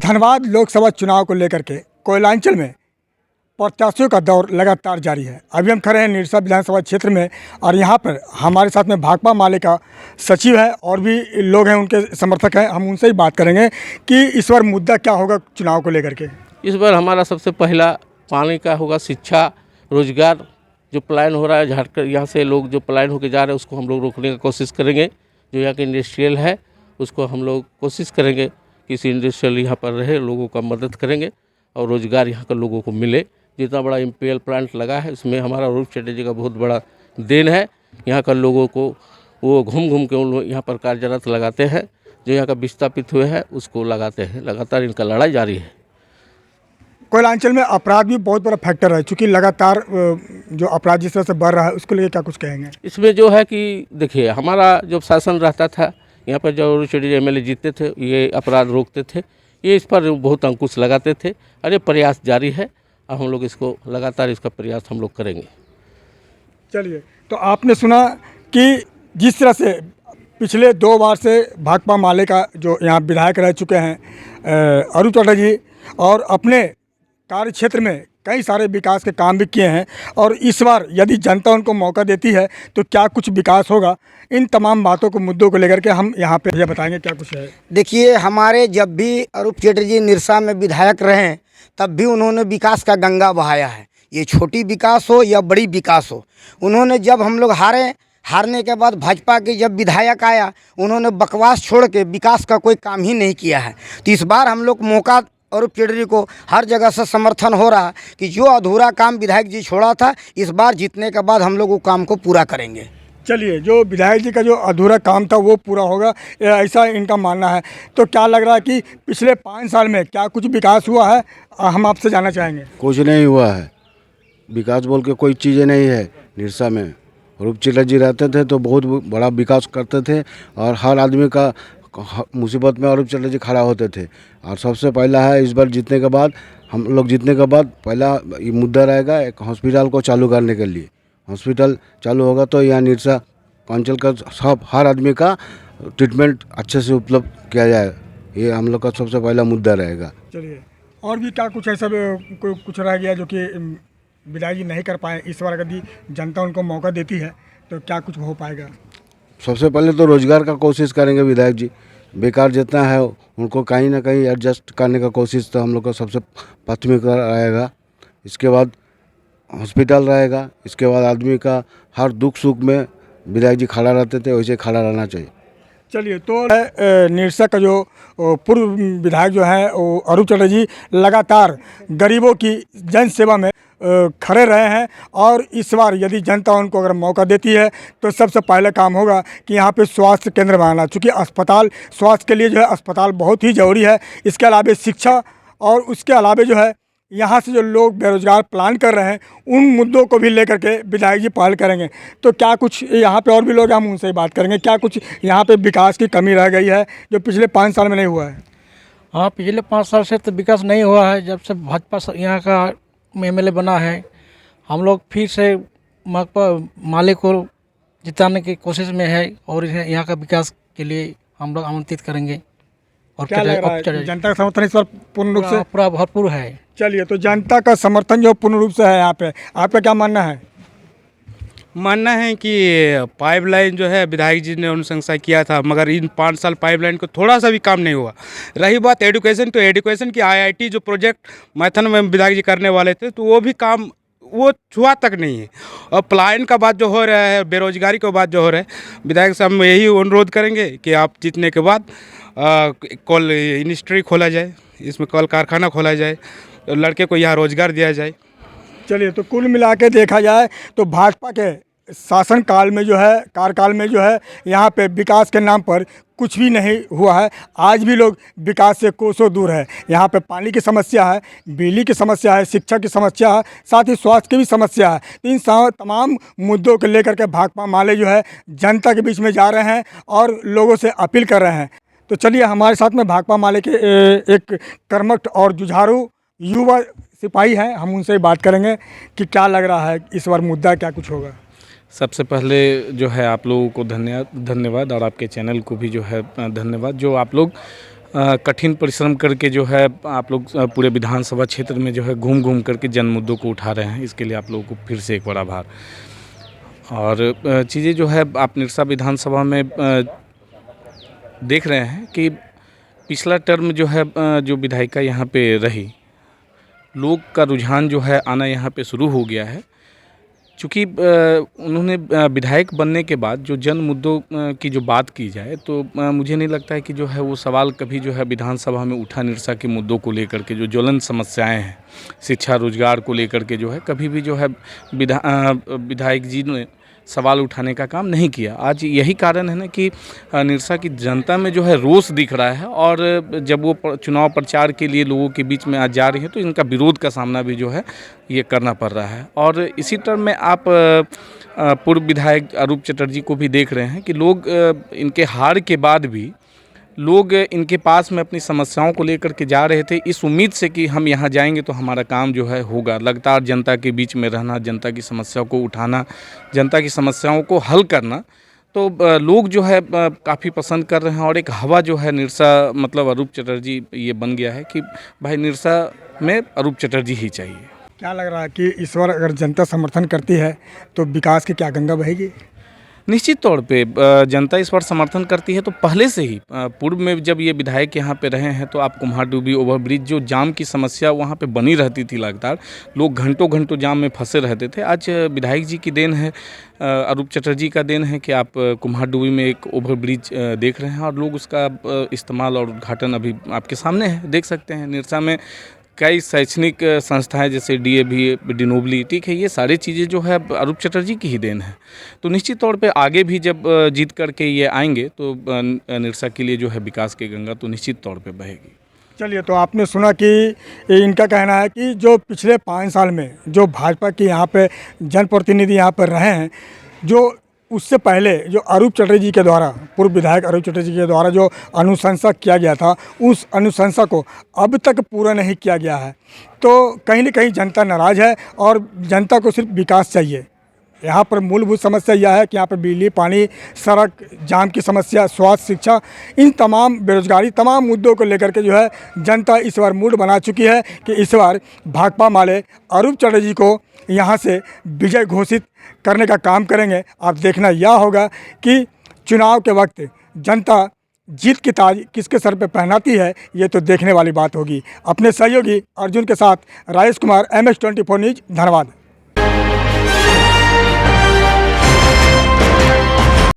धनबाद लोकसभा चुनाव को लेकर के कोयलांचल में प्रत्याशियों का दौर लगातार जारी है। अभी हम खड़े हैं निरसा विधानसभा क्षेत्र में और यहाँ पर हमारे साथ में भाकपा माले का सचिव है और भी लोग हैं, उनके समर्थक हैं। हम उनसे ही बात करेंगे कि इस बार मुद्दा क्या होगा चुनाव को लेकर के। इस बार हमारा सबसे पहला पानी का होगा, शिक्षा, रोजगार। जो पलायन हो रहा है झारखंड, यहाँ से लोग जो पलायन होकर जा रहे हैं उसको हम लोग रोकने की कोशिश करेंगे। जो यहाँ के इंडस्ट्रियल है उसको हम लोग कोशिश करेंगे किसी इंडस्ट्रियल यहाँ पर रहे, लोगों का मदद करेंगे और रोज़गार यहाँ के लोगों को मिले। जितना बड़ा एमपीएल प्लांट लगा है उसमें हमारा रूप चटर्जी का बहुत बड़ा देन है। यहाँ का लोगों को वो घूम घूम के उन लोग यहाँ पर कार्यरत लगाते हैं। जो यहाँ का विस्थापित हुए हैं उसको लगाते हैं। लगातार इनका लड़ाई जारी है। कोयलांचल में अपराध भी बहुत बड़ा फैक्टर है, चूँकि लगातार जो अपराध जिस तरह से बढ़ रहा है उसको लेकर क्या कुछ कहेंगे। इसमें जो है कि देखिए, हमारा जब शासन रहता था यहाँ पर जो चटर्जी एमएलए जीतते थे ये अपराध रोकते थे, ये इस पर बहुत अंकुश लगाते थे और ये प्रयास जारी है और हम लोग इसको लगातार इसका प्रयास हम लोग करेंगे। चलिए, तो आपने सुना कि जिस तरह से पिछले 2 बार से भाकपा माले का जो यहाँ विधायक रह चुके हैं अरूप चटर्जी, और अपने कार्य क्षेत्र में कई सारे विकास के काम भी किए हैं, और इस बार यदि जनता उनको मौका देती है तो क्या कुछ विकास होगा। इन तमाम बातों को, मुद्दों को लेकर के हम यहाँ पे बताएंगे क्या कुछ है। देखिए, हमारे जब भी अरूप चटर्जी निरसा में विधायक रहे तब भी उन्होंने विकास का गंगा बहाया है। ये छोटी विकास हो या बड़ी विकास हो, उन्होंने जब हम लोग हारने के बाद भाजपा के जब विधायक आया उन्होंने बकवास छोड़ के विकास का कोई काम ही नहीं किया है। तो इस बार हम लोग मौका अरूप चटर्जी को हर जगह से समर्थन हो रहा कि जो अधूरा काम विधायक जी छोड़ा था इस बार जीतने के बाद हम लोग वो काम को पूरा करेंगे। चलिए, जो विधायक जी का जो अधूरा काम था वो पूरा होगा, ऐसा इनका मानना है। तो क्या लग रहा है कि पिछले 5 साल में क्या कुछ विकास हुआ है, हम आपसे जानना चाहेंगे। कुछ नहीं हुआ है, विकास बोल के कोई चीज़ें नहीं है। निरसा में अरूप चटर्जी रहते थे तो बहुत बड़ा विकास करते थे और हर आदमी का मुसीबत में अरूप चटर्जी खड़ा होते थे। और सबसे पहला है, इस बार जीतने के बाद, हम लोग जीतने के बाद पहला ये मुद्दा रहेगा एक हॉस्पिटल को चालू करने के लिए। हॉस्पिटल चालू होगा तो यहाँ निरसा अंचल का सब हर आदमी का ट्रीटमेंट अच्छे से उपलब्ध किया जाए, ये हम लोग का सबसे पहला मुद्दा रहेगा। चलिए, और भी क्या कुछ ऐसा कुछ रह गया जो कि विधायक जी नहीं कर पाए, इस बार यदि जनता उनको मौका देती है तो क्या कुछ हो पाएगा। सबसे पहले तो रोज़गार का कोशिश करेंगे विधायक जी। बेकार जितना है उनको कहीं ना कहीं एडजस्ट करने का कोशिश तो हम लोग का सबसे प्राथमिकता रहेगा। इसके बाद हॉस्पिटल रहेगा। इसके बाद आदमी का हर दुख सुख में विधायक जी खड़ा रहते थे, वैसे खड़ा रहना चाहिए। चलिए, तो निरसा का जो पूर्व विधायक जो है वो अरूप चटर्जी लगातार गरीबों की जन सेवा में खड़े रहे हैं, और इस बार यदि जनता उनको अगर मौका देती है तो सबसे पहले काम होगा कि यहाँ पे स्वास्थ्य केंद्र बनाना, चूँकि अस्पताल, स्वास्थ्य के लिए जो है अस्पताल बहुत ही ज़रूरी है। इसके अलावा शिक्षा, और उसके अलावा जो है यहाँ से जो लोग बेरोजगार प्लान कर रहे हैं उन मुद्दों को भी लेकर के विधायक जी पहल करेंगे। तो क्या कुछ यहाँ पे और भी लोग हैं, हम उनसे ही बात करेंगे। क्या कुछ यहाँ पे विकास की कमी रह गई है जो पिछले 5 साल में नहीं हुआ है। हाँ, पिछले 5 साल से तो विकास नहीं हुआ है। जब से भाजपा यहाँ का एमएलए बना है, हम लोग फिर से माले को जिताने की कोशिश में है और यहाँ का विकास के लिए हम लोग आमंत्रित करेंगे। और क्या लग रहा है, जनता का समर्थन इस बार पूर्ण रूप से पूरा भरपूर है। चलिए, तो जनता का समर्थन जो पूर्ण रूप से है यहाँ पे, आपका क्या मानना है। मानना है कि पाइपलाइन जो है विधायक जी ने अनुशंसा किया था, मगर इन 5 साल पाइपलाइन को थोड़ा सा भी काम नहीं हुआ। रही बात एजुकेशन, तो एजुकेशन की आईआईटी जो प्रोजेक्ट मैथन में विधायक जी करने वाले थे तो वो भी काम वो छुआ तक नहीं है। और पलायन का बात जो हो रहा है, बेरोजगारी का बात जो हो रहा है, विधायक साहब हम यही अनुरोध करेंगे कि आप जीतने के बाद कोल इंडस्ट्री खोला जाए, इसमें कल कारखाना खोला जाए, तो लड़के को यहाँ रोजगार दिया जाए। चलिए, तो कुल मिला के देखा जाए तो भाजपा के शासन काल में जो है, कार्यकाल में जो है, यहाँ पे विकास के नाम पर कुछ भी नहीं हुआ है। आज भी लोग विकास से कोसों दूर है। यहाँ पे पानी की समस्या है, बिजली की समस्या है, शिक्षा की समस्या है, साथ ही स्वास्थ्य की भी समस्या है। तो इन तमाम मुद्दों को लेकर के भाकपा माले जो है जनता के बीच में जा रहे हैं और लोगों से अपील कर रहे हैं। तो चलिए, हमारे साथ में भाकपा माले के एक कर्मठ और जुझारू युवा सिपाही हैं, हम उनसे ही बात करेंगे कि क्या लग रहा है इस बार मुद्दा क्या कुछ होगा। सबसे पहले जो है आप लोगों को धन्यवाद, और आपके चैनल को भी जो है धन्यवाद। जो आप लोग कठिन परिश्रम करके जो है आप लोग पूरे विधानसभा क्षेत्र में जो है घूम घूम करके जन मुद्दों को उठा रहे हैं। इसके लिए आप लोगों को फिर से एक बार आभार। और चीज़ें जो है आप निरसा विधानसभा में देख रहे हैं कि पिछला टर्म जो है जो विधायिका यहाँ पे रही, लोग का रुझान जो है आना यहाँ पे शुरू हो गया है। चूँकि उन्होंने विधायक बनने के बाद जो जन मुद्दों की जो बात की जाए तो मुझे नहीं लगता है कि जो है वो सवाल कभी जो है विधानसभा में उठा निरसा के मुद्दों को लेकर के, जो ज्वलन समस्याएं हैं, शिक्षा रोजगार को लेकर के जो है कभी भी जो है विधायक जी ने सवाल उठाने का काम नहीं किया। आज यही कारण है ना कि निरसा की जनता में जो है रोष दिख रहा है और जब वो चुनाव प्रचार के लिए लोगों के बीच में आज जा रही है तो इनका विरोध का सामना भी जो है ये करना पड़ रहा है। और इसी टर्म में आप पूर्व विधायक अरूप चटर्जी को भी देख रहे हैं कि लोग इनके हार के बाद भी लोग इनके पास में अपनी समस्याओं को लेकर के जा रहे थे, इस उम्मीद से कि हम यहाँ जाएंगे तो हमारा काम जो है होगा। लगातार जनता के बीच में रहना, जनता की समस्याओं को उठाना, जनता की समस्याओं को हल करना, तो लोग जो है काफ़ी पसंद कर रहे हैं। और एक हवा जो है निरसा मतलब अरूप चटर्जी ये बन गया है कि भाई निरसा में अरूप चटर्जी ही चाहिए। क्या लग रहा है कि इस बार अगर जनता समर्थन करती है तो विकास की क्या गंगा बहेगी? निश्चित तौर पे जनता इस बार समर्थन करती है। तो पहले से ही पूर्व में जब ये विधायक यहाँ पे रहे हैं तो आप कुम्हारडूबी ओवरब्रिज जो जाम की समस्या वहाँ पे बनी रहती थी, लगातार लोग घंटों घंटों जाम में फंसे रहते थे। आज विधायक जी की देन है, अरूप चटर्जी का देन है कि आप कुम्हारडूबी में एक ओवरब्रिज देख रहे हैं और लोग उसका इस्तेमाल और उद्घाटन अभी आपके सामने है, देख सकते हैं। निरसा में कई शैक्षणिक संस्थाएं जैसे DAV, डिनोबली, ठीक है, ये सारी चीज़ें जो है अरूप चटर्जी की ही देन है। तो निश्चित तौर पे आगे भी जब जीत करके ये आएंगे तो निरसा के लिए जो है विकास की गंगा तो निश्चित तौर पे बहेगी। चलिए, तो आपने सुना कि इनका कहना है कि जो पिछले 5 साल में जो भाजपा के यहाँ पे जनप्रतिनिधि यहाँ पर रहे हैं, जो उससे पहले जो अरूप चटर्जी जी के द्वारा, पूर्व विधायक अरूप चटर्जी जी के द्वारा जो अनुशंसा किया गया था, उस अनुशंसा को अब तक पूरा नहीं किया गया है। तो कहीं न कहीं जनता नाराज़ है और जनता को सिर्फ विकास चाहिए। यहाँ पर मूलभूत समस्या यह है कि यहाँ पर बिजली, पानी, सड़क, जाम की समस्या, स्वास्थ्य, शिक्षा, इन तमाम, बेरोजगारी, तमाम मुद्दों को लेकर के जो है जनता इस बार मूड बना चुकी है कि इस बार भाकपा माले अरूप चटर्जी को यहाँ से विजय घोषित करने का काम करेंगे। अब देखना यह होगा कि चुनाव के वक्त जनता जीत की ताज किसके सर पे पहनाती है, ये तो देखने वाली बात होगी। अपने सहयोगी अर्जुन के साथ राजेश कुमार, MS24 न्यूज़, धन्यवाद।